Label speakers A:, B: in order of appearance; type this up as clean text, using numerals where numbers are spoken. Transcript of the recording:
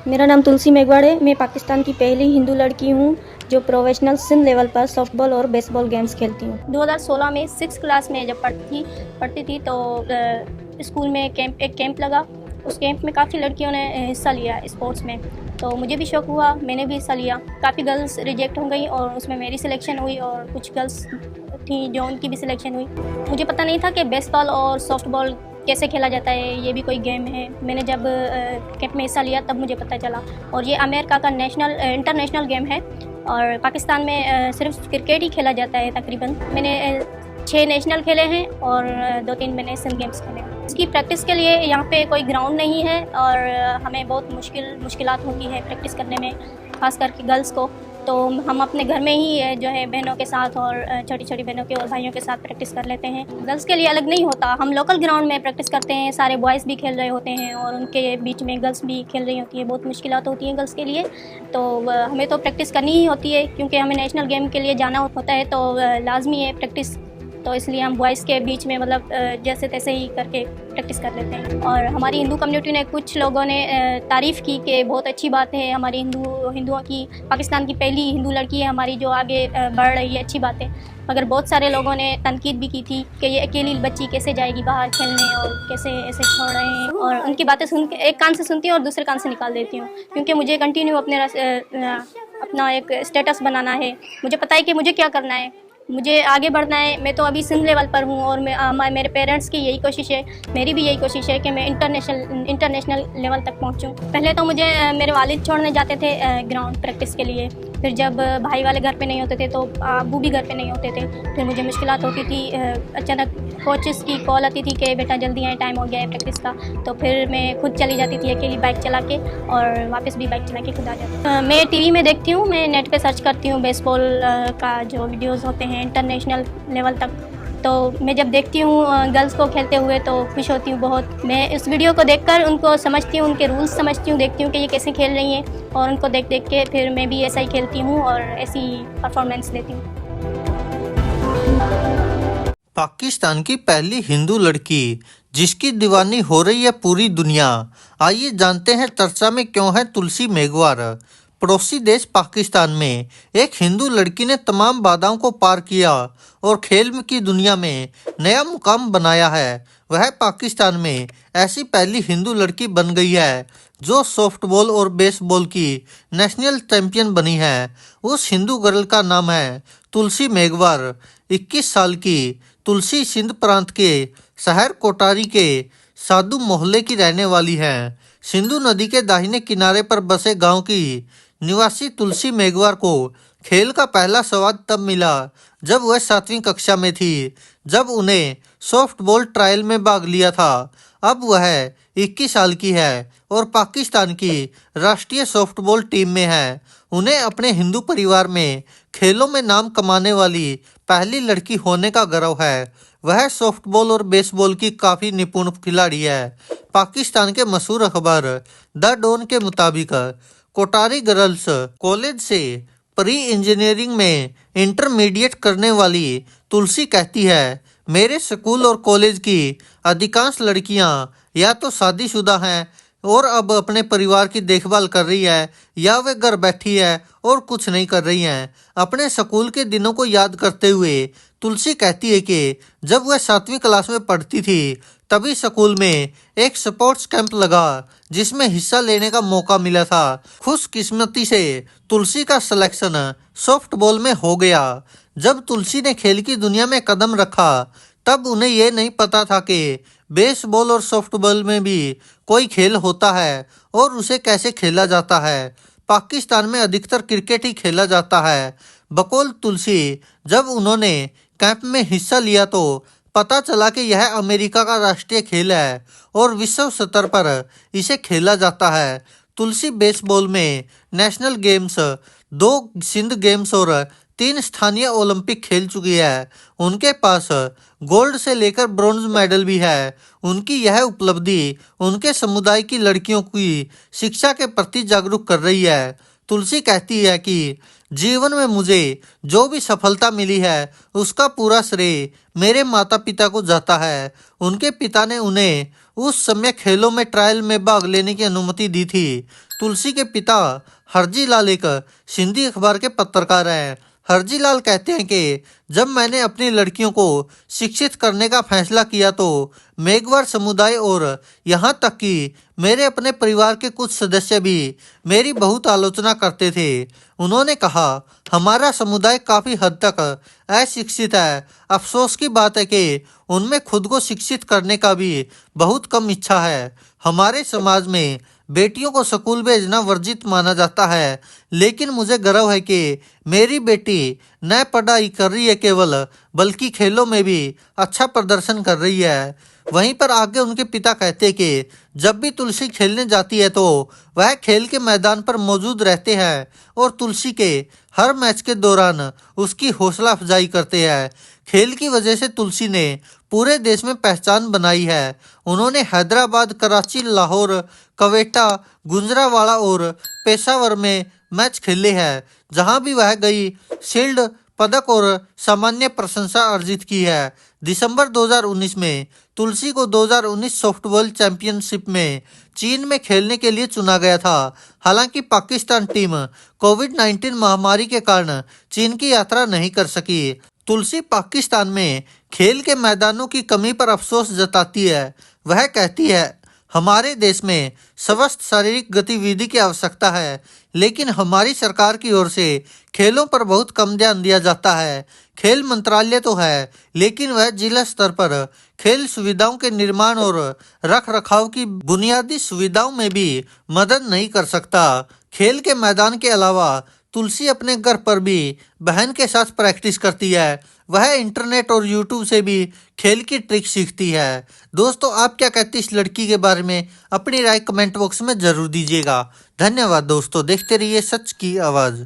A: मेरा नाम तुलसी मेघवाड़ है। मैं पाकिस्तान की पहली हिंदू लड़की हूँ जो प्रोफेशनल सिंध लेवल पर सॉफ्टबॉल और बेसबॉल गेम्स खेलती हूँ। 2016 में 6th क्लास में जब पढ़ती थी तो स्कूल में एक कैंप लगा। उस कैंप में काफ़ी लड़कियों ने हिस्सा लिया स्पोर्ट्स में, तो मुझे भी शौक़ हुआ, मैंने भी हिस्सा लिया। काफ़ी गर्ल्स रिजेक्ट हो गई और उसमें मेरी सिलेक्शन हुई और कुछ गर्ल्स थी जो उनकी भी सिलेक्शन हुई। मुझे पता नहीं था कि बेसबॉल और सॉफ्टबॉल कैसे खेला जाता है, ये भी कोई गेम है। मैंने जब कैंप में हिस्सा लिया तब मुझे पता चला। और ये अमेरिका का इंटरनेशनल गेम है और पाकिस्तान में सिर्फ क्रिकेट ही खेला जाता है तकरीबन। मैंने 6 नेशनल खेले हैं और 2-3 मैंने एशियन गेम्स खेले हैं। इसकी प्रैक्टिस के लिए यहाँ पे कोई ग्राउंड नहीं है और हमें बहुत मुश्किलात होती है प्रैक्टिस करने में, ख़ास करके गर्ल्स को। तो हम अपने घर में ही जो है बहनों के साथ और छोटी छोटी बहनों के और भाइयों के साथ प्रैक्टिस कर लेते हैं। गर्ल्स के लिए अलग नहीं होता, हम लोकल ग्राउंड में प्रैक्टिस करते हैं। सारे बॉयज़ भी खेल रहे होते हैं और उनके बीच में गर्ल्स भी खेल रही होती है। बहुत मुश्किलात होती हैं गर्ल्स के लिए, तो हमें तो प्रैक्टिस करनी ही होती है क्योंकि हमें नेशनल गेम के लिए जाना होता है, तो लाजमी है प्रैक्टिस। तो इसलिए हम बॉयज़ के बीच में मतलब जैसे तैसे ही करके प्रैक्टिस कर लेते हैं। और हमारी हिंदू कम्युनिटी ने, कुछ लोगों ने तारीफ़ की कि बहुत अच्छी बात है, हमारी हिंदुओं की, पाकिस्तान की पहली हिंदू लड़की है हमारी जो आगे बढ़ रही है, अच्छी बात है। मगर बहुत सारे लोगों ने तनकीद भी की थी कि ये अकेली बच्ची कैसे जाएगी बाहर खेलने और कैसे ऐसे छोड़ रहे हैं। और उनकी बातें सुन के एक कान से सुनती हूँ और दूसरे कान से निकाल देती हूँ, क्योंकि मुझे कंटिन्यू अपना एक स्टेटस बनाना है। मुझे पता है कि मुझे क्या करना है, मुझे आगे बढ़ना है। मैं तो अभी सिंध लेवल पर हूँ और मेरे पेरेंट्स की यही कोशिश है, मेरी भी यही कोशिश है कि मैं इंटरनेशनल लेवल तक पहुँचूँ। पहले तो मुझे मेरे वालिद छोड़ने जाते थे ग्राउंड प्रैक्टिस के लिए, फिर जब भाई वाले घर पे नहीं होते थे तो अबू भी घर पे नहीं होते थे, फिर मुझे मुश्किलात होती थी। अचानक कोचेस की कॉल आती थी कि बेटा जल्दी आए, टाइम हो गया है प्रैक्टिस का। तो फिर मैं खुद चली जाती थी अकेली बाइक चला के और वापस भी बाइक चला के खुद आ जाती। मैं टीवी में देखती हूँ, मैं नेट पे सर्च करती हूँ बेसबॉल का जो वीडियोज़ होते हैं इंटरनेशनल लेवल तक। तो मैं जब देखती हूँ गर्ल्स को खेलते हुए तो खुश होती हूँ बहुत। मैं इस वीडियो को देखकर उनको समझती हूँ, उनके रूल्स समझती हूँ, देखती हूँ कि ये कैसे खेल रही हैं और उनको देख देख के फिर मैं भी ऐसा ही खेलती हूँ और ऐसी परफॉर्मेंस देती हूँ।
B: पाकिस्तान की पहली हिंदू लड़की जिसकी दीवानी हो रही है पूरी दुनिया। आइए जानते हैं चर्चा में क्यों है तुलसी मेघवार। पड़ोसी देश पाकिस्तान में एक हिंदू लड़की ने तमाम बाधाओं को पार किया और खेल की दुनिया में नया मुकाम बनाया है। वह पाकिस्तान में ऐसी पहली हिंदू लड़की बन गई है जो सॉफ्टबॉल और बेसबॉल की नेशनल चैंपियन बनी है। उस हिंदू गर्ल का नाम है तुलसी मेघवार। 21 साल की तुलसी सिंध प्रांत के शहर कोटारी के साधु मोहल्ले की रहने वाली है। सिंधु नदी के दाहिने किनारे पर बसे गांव की निवासी तुलसी मेघवार को खेल का पहला स्वाद तब मिला जब वह 7वीं कक्षा में थी, जब उन्हें सॉफ्टबॉल ट्रायल में भाग लिया था। अब वह 21 साल की है और पाकिस्तान की राष्ट्रीय सॉफ्टबॉल टीम में है। उन्हें अपने हिंदू परिवार में खेलों में नाम कमाने वाली पहली लड़की होने का गर्व है। वह सॉफ्टबॉल और बेसबॉल की काफ़ी निपुण खिलाड़ी है। पाकिस्तान के मशहूर अखबार द डॉन के मुताबिक कोटारी गर्ल्स कॉलेज से प्री इंजीनियरिंग में इंटरमीडिएट करने वाली तुलसी कहती है, मेरे स्कूल और कॉलेज की अधिकांश लड़कियां या तो शादीशुदा हैं और अब अपने परिवार की देखभाल कर रही है, या वे घर बैठी है और कुछ नहीं कर रही हैं। अपने स्कूल के दिनों को याद करते हुए तुलसी कहती है कि जब वह 7वीं क्लास में पढ़ती थी तभी स्कूल में एक स्पोर्ट्स कैंप लगा जिसमें हिस्सा लेने का मौका मिला था। खुशकिस्मती से तुलसी का सिलेक्शन सॉफ्टबॉल में हो गया। जब तुलसी ने खेल की दुनिया में कदम रखा तब उन्हें यह नहीं पता था कि बेसबॉल और सॉफ्टबॉल में भी कोई खेल होता है और उसे कैसे खेला जाता है। पाकिस्तान में अधिकतर क्रिकेट ही खेला जाता है। बकौल तुलसी, जब उन्होंने कैंप में हिस्सा लिया तो पता चला कि यह अमेरिका का राष्ट्रीय खेल है और विश्व स्तर पर इसे खेला जाता है। तुलसी बेसबॉल में नेशनल गेम्स, 2 सिंध गेम्स और 3 स्थानीय ओलंपिक खेल चुकी है। उनके पास गोल्ड से लेकर ब्रॉन्ज मेडल भी है। उनकी यह उपलब्धि उनके समुदाय की लड़कियों की शिक्षा के प्रति जागरूक कर रही है। तुलसी कहती है कि जीवन में मुझे जो भी सफलता मिली है उसका पूरा श्रेय मेरे माता पिता को जाता है। उनके पिता ने उन्हें उस समय खेलों में ट्रायल में भाग लेने की अनुमति दी थी तुलसी के पिता हरजी लाल एक सिंधी अखबार के पत्रकार हैं। हरजी लाल कहते हैं कि जब मैंने अपनी लड़कियों को शिक्षित करने का फैसला किया तो मेघवार समुदाय और यहाँ तक कि मेरे अपने परिवार के कुछ सदस्य भी मेरी बहुत आलोचना करते थे। उन्होंने कहा, हमारा समुदाय काफ़ी हद तक अशिक्षित है। अफसोस की बात है कि उनमें खुद को शिक्षित करने का भी बहुत कम इच्छा है। हमारे समाज में बेटियों को स्कूल भेजना वर्जित माना जाता है, लेकिन मुझे गर्व है कि मेरी बेटी न पढ़ाई कर रही है केवल, बल्कि खेलों में भी अच्छा प्रदर्शन कर रही है। वहीं पर आगे उनके पिता कहते कि जब भी तुलसी खेलने जाती है तो वह खेल के मैदान पर मौजूद रहते हैं और तुलसी के हर मैच के दौरान उसकी हौसला अफजाई करते हैं। खेल की वजह से तुलसी ने पूरे देश में पहचान बनाई है। उन्होंने हैदराबाद, कराची, लाहौर, क्वेटा, गुजरांवाला और पेशावर में मैच खेले हैं। जहां भी वह गई शील्ड, पदक और सामान्य प्रशंसा अर्जित की है। दिसंबर 2019 में तुलसी को 2019 सॉफ्टबॉल चैंपियनशिप में चीन में खेलने के लिए चुना गया था। हालांकि पाकिस्तान टीम कोविड-19 महामारी के कारण चीन की यात्रा नहीं कर सकी। तुलसी पाकिस्तान में खेल के मैदानों की कमी पर अफसोस जताती है। वह कहती है, हमारे देश में स्वस्थ शारीरिक गतिविधि की आवश्यकता है, लेकिन हमारी सरकार की ओर से खेलों पर बहुत कम ध्यान दिया जाता है। खेल मंत्रालय तो है, लेकिन वह जिला स्तर पर खेल सुविधाओं के निर्माण और रख रखाव की बुनियादी सुविधाओं में भी मदद नहीं कर सकता। खेल के मैदान के अलावा तुलसी अपने घर पर भी बहन के साथ प्रैक्टिस करती है। वह इंटरनेट और यूट्यूब से भी खेल की ट्रिक सीखती है। दोस्तों, आप क्या कहते हैं इस लड़की के बारे में? अपनी राय कमेंट बॉक्स में जरूर दीजिएगा। धन्यवाद दोस्तों, देखते रहिए सच की आवाज़।